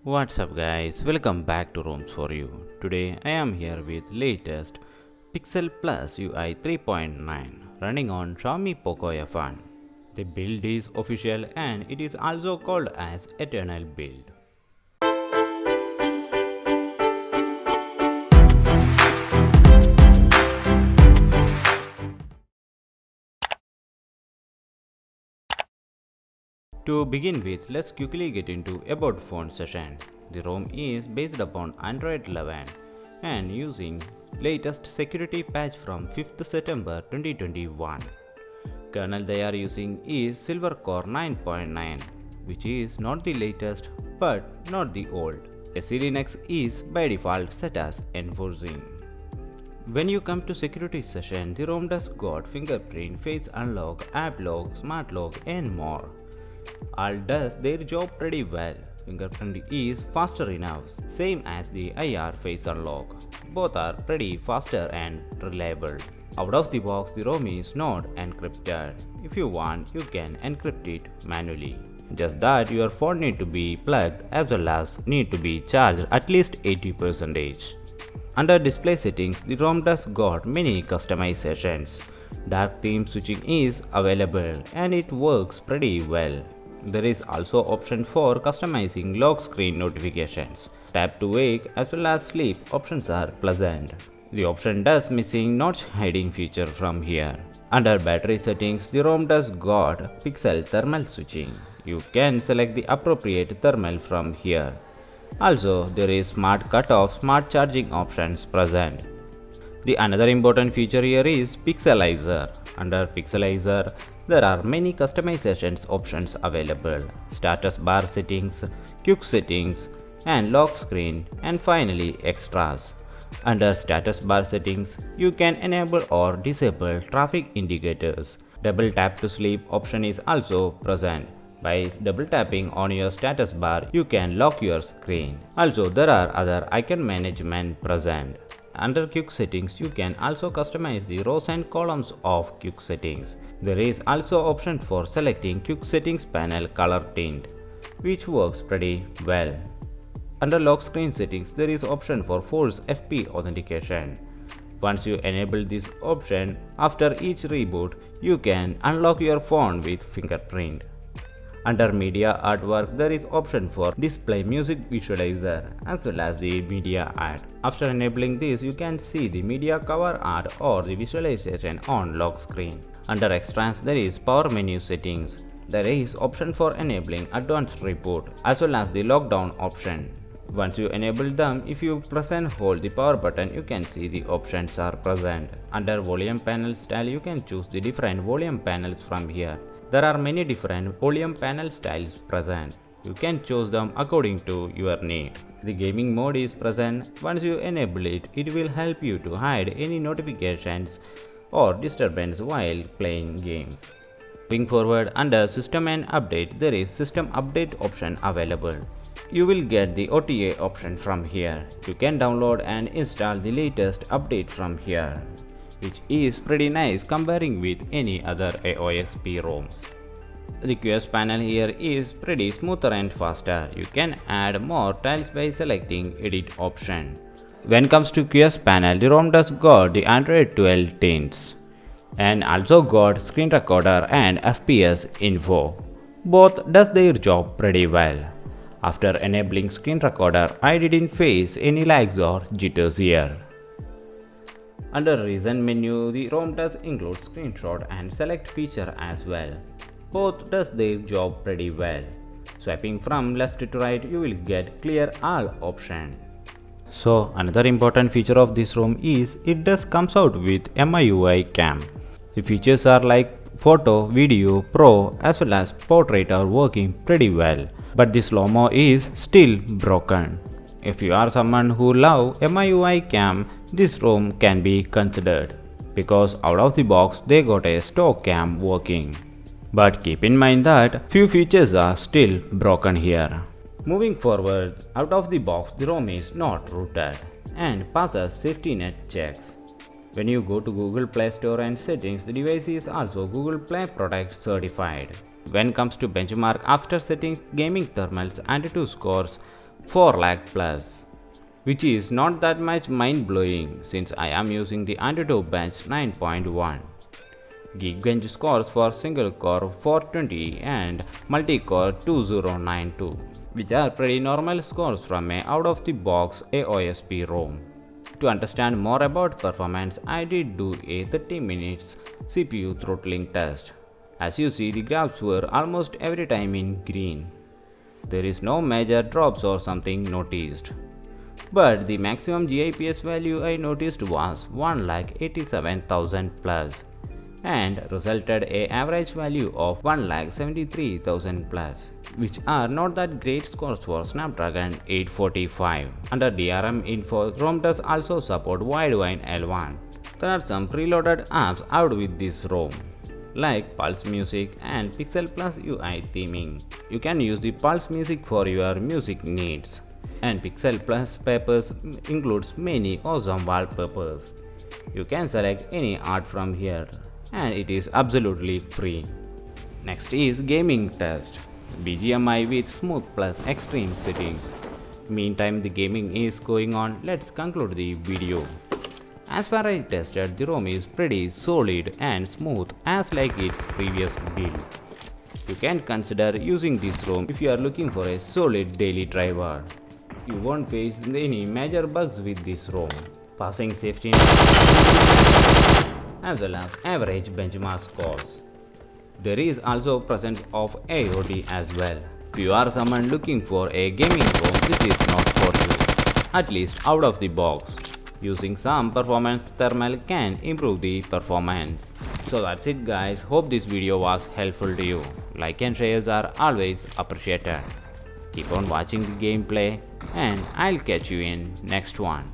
What's up guys, welcome back to Rooms for You. Today I am here with latest Pixel Plus UI 3.9 running on Xiaomi Poco F1. The build is official and it is also called as Eternal Build. To begin with, let's quickly get into About Phone session. The ROM is based upon Android 11 and using latest security patch from 5th September 2021. Kernel they are using is Silver Core 9.9, which is not the latest but not the old. SE Linux is by default set as enforcing. When you come to security session, the ROM does got fingerprint, face unlock, app lock, smart lock and more. All does their job pretty well. Fingerprint is faster enough, same as the IR face unlock. Both are pretty faster and reliable. Out of the box, the ROM is not encrypted. If you want, you can encrypt it manually. Just that your phone need to be plugged as well as need to be charged at least 80%. Under display settings, the ROM does got many customizations. Dark theme switching is available and it works pretty well. There is also option for customizing lock screen notifications. Tap to wake as well as sleep options are pleasant. The option does missing notch hiding feature from here. Under battery settings, the ROM does got pixel thermal switching. You can select the appropriate thermal from here. Also, there is smart cutoff, smart charging options present. The another important feature here is Pixelizer. Under Pixelizer, there are many customizations options available. Status bar settings, quick settings, and lock screen, and finally extras. Under status bar settings, you can enable or disable traffic indicators. Double tap to sleep option is also present. By double tapping on your status bar, you can lock your screen. Also, there are other icon management present. Under quick settings, you can also customize the rows and columns of quick settings. There is also option for selecting quick settings panel color tint, which works pretty well. Under lock screen settings, there is option for force FP authentication. Once you enable this option, after each reboot, you can unlock your phone with fingerprint. Under media artwork, there is option for display music visualizer as well as the media art. After enabling this, you can see the media cover art or the visualization on lock screen. Under extras, there is power menu settings. There is option for enabling advanced reboot as well as the lockdown option. Once you enable them, if you press and hold the power button, you can see the options are present. Under volume panel style, you can choose the different volume panels from here. There are many different volume panel styles present. You can choose them according to your need. The gaming mode is present. Once you enable it, it will help you to hide any notifications or disturbance while playing games. Moving forward, under system and update, there is system update option available. You will get the OTA option from here. You can download and install the latest update from here, which is pretty nice comparing with any other AOSP ROMs. The QS panel here is pretty smoother and faster. You can add more tiles by selecting edit option. When comes to QS panel, the ROM does got the Android 12 tints and also got screen recorder and FPS info. Both does their job pretty well. After enabling screen recorder, I didn't face any lags or jitters here. Under recent menu, the ROM does include screenshot and select feature as well. Both does their job pretty well. Swiping from left to right, you will get clear all option. So another important feature of this ROM is it does comes out with MIUI cam. The features are like photo, video, pro as well as portrait are working pretty well. But the slow-mo is still broken. If you are someone who love MIUI cam, this ROM can be considered because out of the box they got a stock cam working. But keep in mind that few features are still broken here. Moving forward, out of the box the ROM is not rooted and passes safety net checks. When you go to Google Play Store and settings, the device is also Google Play Protect certified. When comes to benchmark, after setting gaming thermals and 2 scores, 4 lakh plus, which is not that much mind blowing since I am using the Antutu Bench 9.1. Geekbench scores for single core 420 and multi-core 2092, which are pretty normal scores from a out-of-the-box AOSP ROM. To understand more about performance, I did do a 30 minutes CPU throttling test. As you see, the graphs were almost every time in green. There is no major drops or something noticed. But the maximum GIPS value I noticed was 1,87,000 plus and resulted a average value of 1,73,000 plus, which are not that great scores for Snapdragon 845. Under DRM info, ROM does also support Widevine L1. There are some preloaded apps out with this ROM, like Pulse Music and Pixel Plus UI theming. You can use the Pulse Music for your music needs, and Pixel Plus Papers includes many awesome wallpapers. You can select any art from here, and it is absolutely free. Next is gaming test. BGMI with smooth plus extreme settings. Meantime the gaming is going on, let's conclude the video. As far as I tested, the ROM is pretty solid and smooth as like its previous build. You can consider using this ROM if you are looking for a solid daily driver. You won't face any major bugs with this ROM, passing safety as well as average benchmark scores. There is also presence of AOD as well. If you are someone looking for a gaming ROM, this is not for you, at least out of the box. Using some performance thermal can improve the performance. So that's it guys, hope this video was helpful to you. Like and shares are always appreciated. Keep on watching the gameplay and I'll catch you in next one.